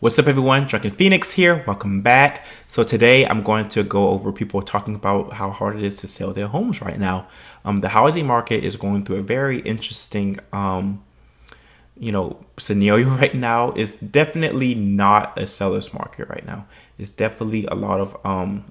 What's up, everyone? Drunken Phoenix here. Welcome back. So today I'm going to go over people talking about how hard it is to sell their homes right now. The housing market is going through a very interesting, scenario right now. It's definitely not a seller's market right now. It's definitely a lot of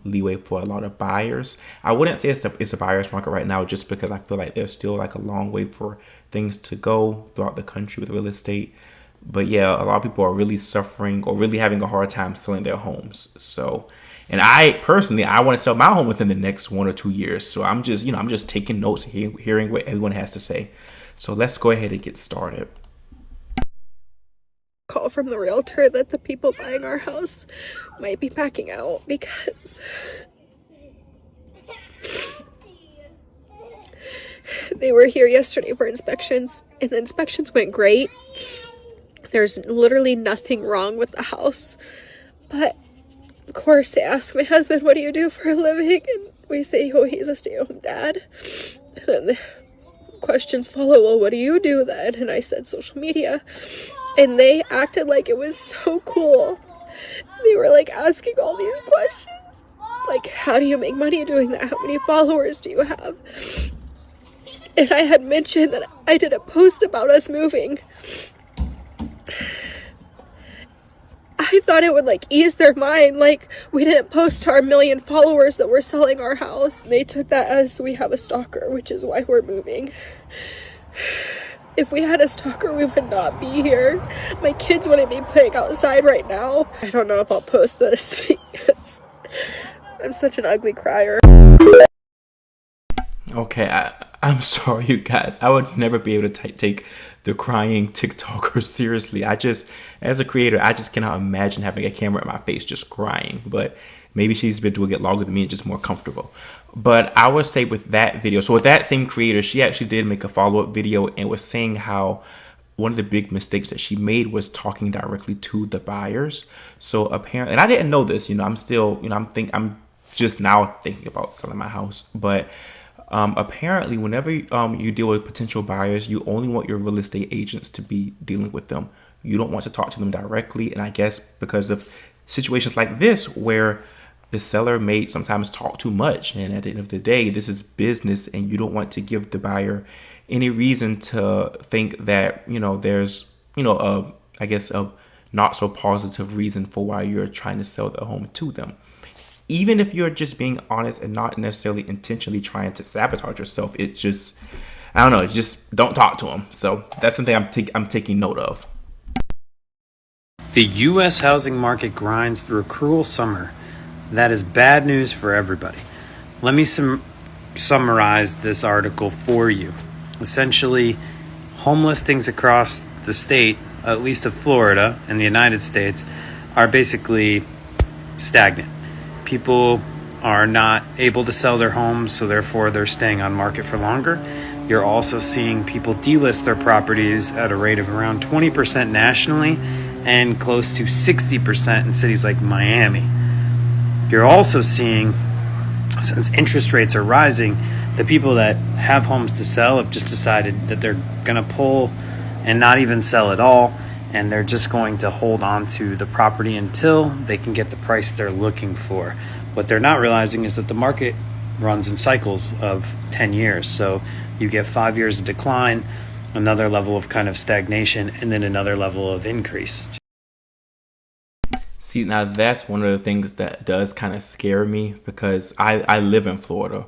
leeway for a lot of buyers. I wouldn't say it's a buyer's market right now, just because I feel like there's still like a long way for things to go throughout the country with real estate. But yeah, a lot of people are really suffering or really having a hard time selling their homes. So, and I personally, I want to sell my home within the next 1 or 2 years. So I'm just taking notes, hearing what everyone has to say. So let's go ahead and get started. Call from the realtor that the people buying our house might be backing out because they were here yesterday for inspections and the inspections went great. There's literally nothing wrong with the house, but of course they ask my husband, what do you do for a living? And we say, oh, he's a stay-at-home dad. And then the questions follow, well, what do you do then? And I said social media, and they acted like it was so cool. They were like asking all these questions, like, how do you make money doing that? How many followers do you have? And I had mentioned that I did a post about us moving. I thought it would like ease their mind, like we didn't post to our 1 million followers that we're selling our house. They took that as we have a stalker, which is why we're moving. If we had a stalker, we would not be here. My kids wouldn't be playing outside right now. I don't know if I'll post this because I'm such an ugly crier. Okay, I'm sorry, you guys. I would never be able to take the crying TikToker seriously. As a creator, I just cannot imagine having a camera in my face just crying. But maybe she's been doing it longer than me and just more comfortable. But I would say with that video, so with that same creator, she actually did make a follow-up video and was saying how one of the big mistakes that she made was talking directly to the buyers. So apparently, and I didn't know this, I'm just now thinking about selling my house, but apparently, whenever you deal with potential buyers, you only want your real estate agents to be dealing with them. You don't want to talk to them directly. And I guess because of situations like this, where the seller may sometimes talk too much, and at the end of the day, this is business, and you don't want to give the buyer any reason to think that there's a not so positive reason for why you're trying to sell the home to them. Even if you're just being honest and not necessarily intentionally trying to sabotage yourself, I don't know, just don't talk to them. So that's something I'm taking note of. The U.S. housing market grinds through a cruel summer. That is bad news for everybody. Let me summarize this article for you. Essentially, home listings across the state, at least of Florida and the United States, are basically stagnant. People are not able to sell their homes, so therefore they're staying on market for longer. You're also seeing people delist their properties at a rate of around 20% nationally and close to 60% in cities like Miami. You're also seeing, since interest rates are rising, the people that have homes to sell have just decided that they're going to pull and not even sell at all, and they're just going to hold on to the property until they can get the price they're looking for. What they're not realizing is that the market runs in cycles of 10 years. So you get 5 years of decline, another level of kind of stagnation, and then another level of increase. See, now that's one of the things that does kind of scare me, because I live in Florida,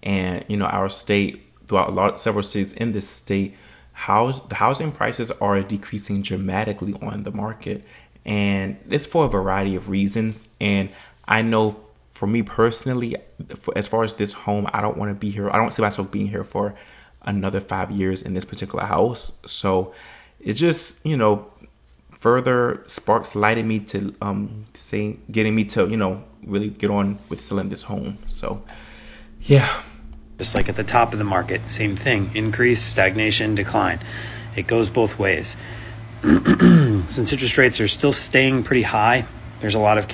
and our state, throughout several cities in this state, the housing prices are decreasing dramatically on the market, and it's for a variety of reasons. And I know for me personally, as far as this home, I don't want to be here. I don't see myself being here for another 5 years in this particular house. So it just, further sparks lighted me to getting me to, really get on with selling this home. So yeah. Just like at the top of the market, same thing, increase, stagnation, decline. It goes both ways. Since interest rates are still staying pretty high, there's a lot of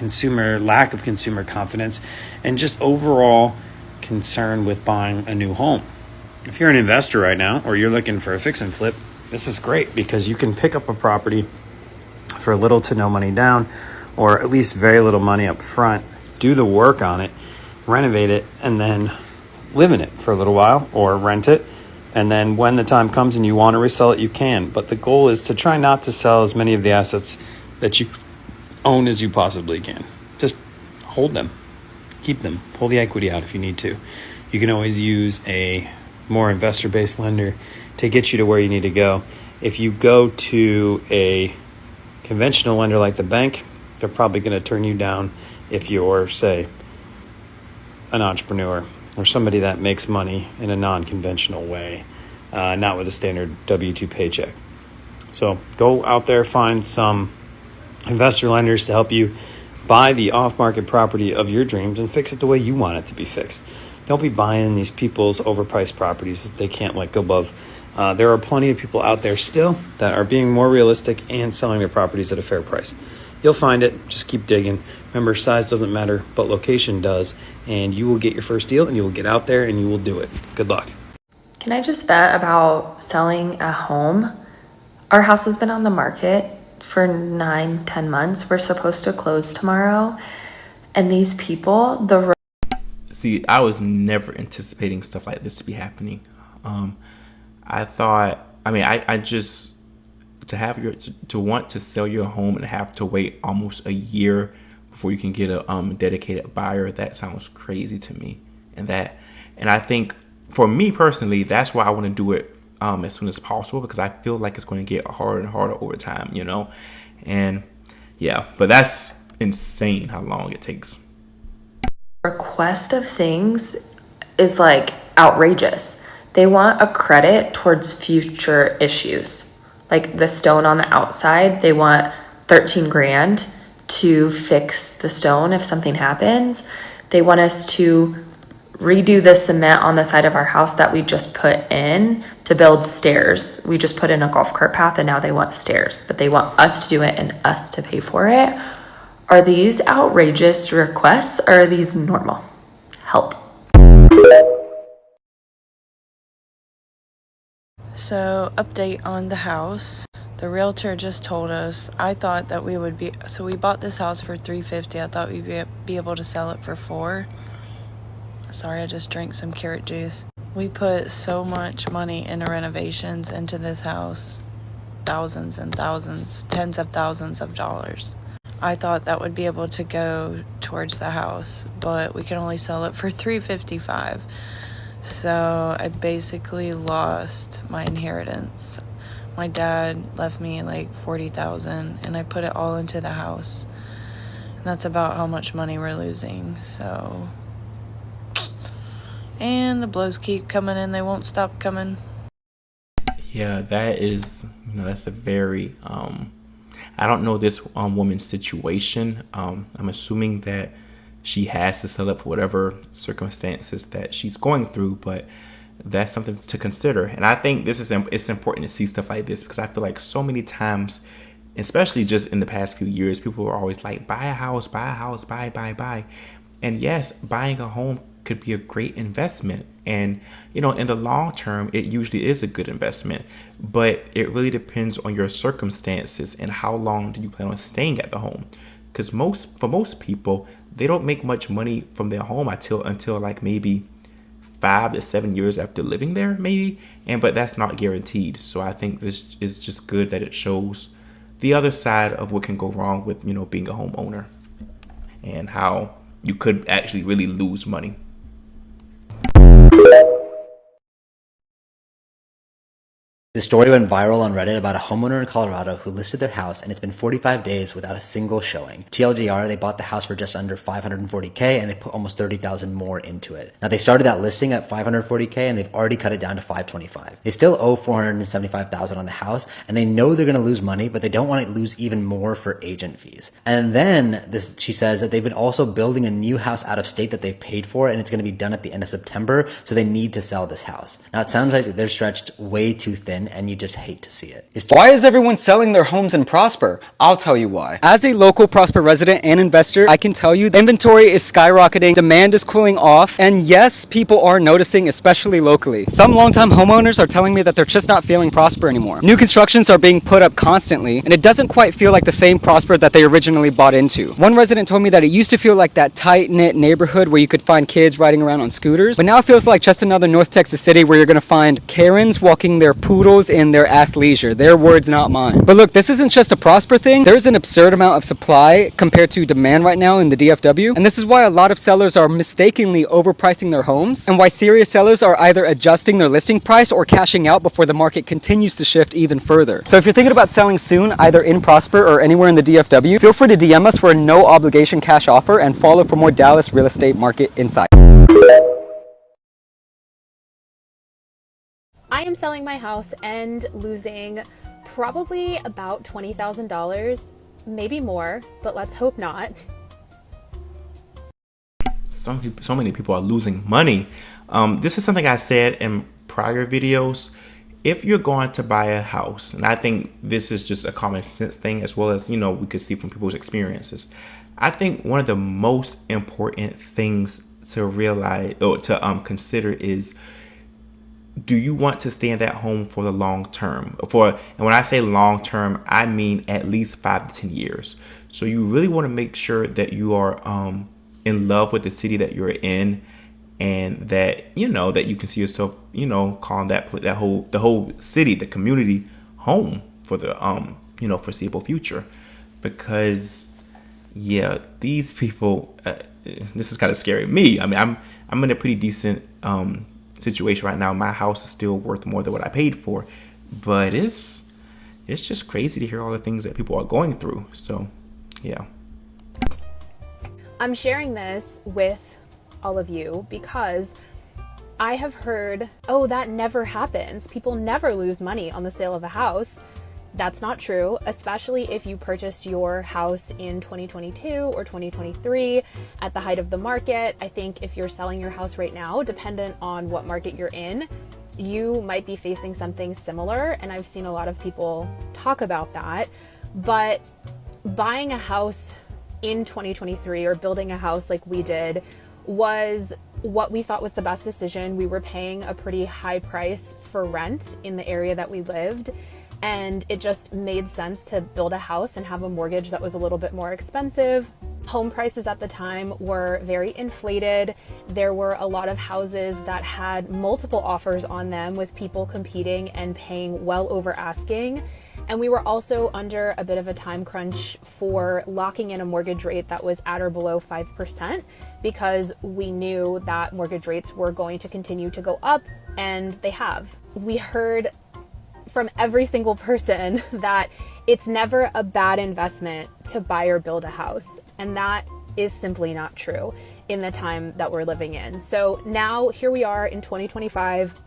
lack of consumer confidence and just overall concern with buying a new home. If you're an investor right now, or you're looking for a fix and flip, this is great because you can pick up a property for little to no money down, or at least very little money up front. Do the work on it, renovate it, and then live in it for a little while, or rent it. And then when the time comes and you want to resell it, you can. But the goal is to try not to sell as many of the assets that you own as you possibly can. Just hold them, keep them, pull the equity out if you need to. You can always use a more investor-based lender to get you to where you need to go. If you go to a conventional lender like the bank, they're probably going to turn you down if you're, say, an entrepreneur or somebody that makes money in a non-conventional way, not with a standard W-2 paycheck. So go out there, find some investor lenders to help you buy the off-market property of your dreams and fix it the way you want it to be fixed. Don't be buying these people's overpriced properties that they can't let go of. There are plenty of people out there still that are being more realistic and selling their properties at a fair price. You'll find it. Just keep digging. Remember, size doesn't matter, but location does. And you will get your first deal, and you will get out there, and you will do it. Good luck. Can I just vet about selling a home? Our house has been on the market for 9-10 months. We're supposed to close tomorrow. And these people, See, I was never anticipating stuff like this to be happening. I just to want to sell your home and have to wait almost a year before you can get a dedicated buyer. That sounds crazy to me. And I think for me personally, that's why I want to do it as soon as possible, because I feel like it's going to get harder and harder over time, and yeah, but that's insane how long it takes. request of things is like outrageous. They want a credit towards future issues. Like the stone on the outside, they want 13 grand to fix the stone if something happens. They want us to redo the cement on the side of our house that we just put in to build stairs. We just put in a golf cart path and now they want stairs, but they want us to do it and us to pay for it. Are these outrageous requests or are these normal? Help. So, update on the house. The realtor just told us, I thought that we would be, so we bought this house for $350. I thought we'd be able to sell it for $4. Sorry, I just drank some carrot juice. We put so much money into renovations into this house, thousands and thousands, tens of thousands of dollars. I thought that would be able to go towards the house, but we can only sell it for $355. So I basically lost my inheritance. My dad left me like $40,000 and I put it all into the house. And that's about how much money we're losing. So, and the blows keep coming and they won't stop coming. Yeah, that is, that's a very, I don't know this woman's situation. I'm assuming that she has to sell it for whatever circumstances that she's going through, but that's something to consider. And I think it's important to see stuff like this, because I feel like so many times, especially just in the past few years, people are always like, buy a house, buy. And yes, buying a home could be a great investment. And, in the long term, it usually is a good investment, but it really depends on your circumstances and how long do you plan on staying at the home. Because for most people, they don't make much money from their home until like maybe 5 to 7 years after living there, maybe. But that's not guaranteed. So I think this is just good that it shows the other side of what can go wrong with, being a homeowner and how you could actually really lose money. The story went viral on Reddit about a homeowner in Colorado who listed their house and it's been 45 days without a single showing. TLDR, they bought the house for just under $540K and they put almost $30,000 more into it. Now they started that listing at $540K and they've already cut it down to $525. They still owe $475,000 on the house and they know they're going to lose money, but they don't want to lose even more for agent fees. And then she says that they've been also building a new house out of state that they've paid for and it's going to be done at the end of September. So they need to sell this house. Now it sounds like they're stretched way too thin in, and you just hate to see it. Why is everyone selling their homes in Prosper? I'll tell you why. As a local Prosper resident and investor, I can tell you the inventory is skyrocketing, demand is cooling off, and yes, people are noticing, especially locally. Some longtime homeowners are telling me that they're just not feeling Prosper anymore. New constructions are being put up constantly, and it doesn't quite feel like the same Prosper that they originally bought into. One resident told me that it used to feel like that tight-knit neighborhood where you could find kids riding around on scooters, but now it feels like just another North Texas city where you're gonna find Karens walking their poodles in their athleisure. Their words, not mine. But look, this isn't just a Prosper thing. There's an absurd amount of supply compared to demand right now in the DFW, and this is why a lot of sellers are mistakenly overpricing their homes, and why serious sellers are either adjusting their listing price or cashing out before the market continues to shift even further. So if you're thinking about selling soon, either in Prosper or anywhere in the DFW, feel free to DM us for a no obligation cash offer and follow for more Dallas real estate market insight. I am selling my house and losing probably about $20,000, maybe more, but let's hope not. So many people are losing money. This is something I said in prior videos. If you're going to buy a house, and I think this is just a common sense thing, as well as, we could see from people's experiences. I think one of the most important things to realize or to consider is, do you want to stay in that home for the long term? And when I say long term, I mean at least 5 to 10 years. So you really want to make sure that you are in love with the city that you're in, and that that you can see yourself calling the whole city, the community, home for the foreseeable future. Because these people, this is kind of scary. Me, I mean, I'm in a pretty decent situation right now. My house is still worth more than what I paid for, but it's just crazy to hear all the things that people are going through. So yeah, I'm sharing this with all of you because I have heard, oh, that never happens. People never lose money on the sale of a house. That's not true, especially if you purchased your house in 2022 or 2023 at the height of the market. I think if you're selling your house right now, dependent on what market you're in, you might be facing something similar. And I've seen a lot of people talk about that. But buying a house in 2023 or building a house like we did was what we thought was the best decision. We were paying a pretty high price for rent in the area that we lived. And it just made sense to build a house and have a mortgage that was a little bit more expensive. Home prices at the time were very inflated. There were a lot of houses that had multiple offers on them, with people competing and paying well over asking. And we were also under a bit of a time crunch for locking in a mortgage rate that was at or below 5%, because we knew that mortgage rates were going to continue to go up, and they have. We heard from every single person that it's never a bad investment to buy or build a house. And that is simply not true in the time that we're living in. So now here we are in 2025,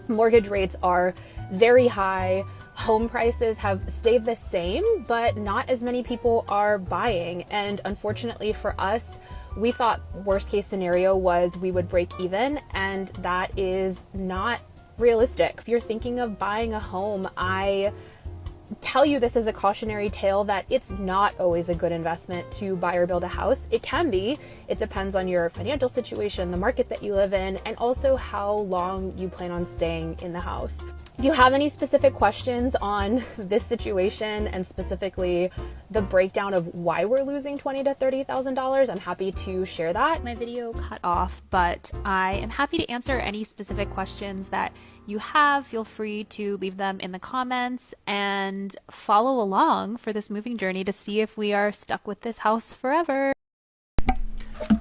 mortgage rates are very high. Home prices have stayed the same, but not as many people are buying. And unfortunately for us, we thought worst case scenario was we would break even, and that is not realistic. If you're thinking of buying a home, I tell you this as a cautionary tale that it's not always a good investment to buy or build a house. It can be. It depends on your financial situation, the market that you live in, and also how long you plan on staying in the house. If you have any specific questions on this situation, and specifically the breakdown of why we're losing $20,000 to $30,000, I'm happy to share that. My video cut off, but I am happy to answer any specific questions that you have. Feel free to leave them in the comments and follow along for this moving journey to see if we are stuck with this house forever.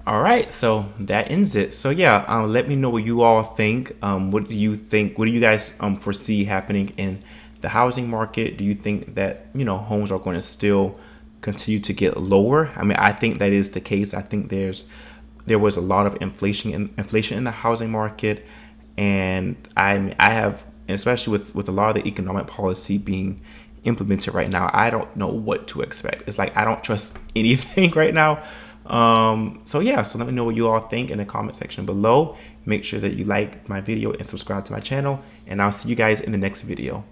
All right, so that ends it. So yeah, let me know what you all think. What do you think? What do you guys foresee happening in the housing market? Do you think that homes are going to still continue to get lower? I mean, I think that is the case. I think there was a lot of inflation in the housing market, and I have, especially with a lot of the economic policy being implemented right now, I don't know what to expect. It's like I don't trust anything right now. So yeah, so let me know what you all think in the comment section below. Make sure that you like my video and subscribe to my channel, and I'll see you guys in the next video.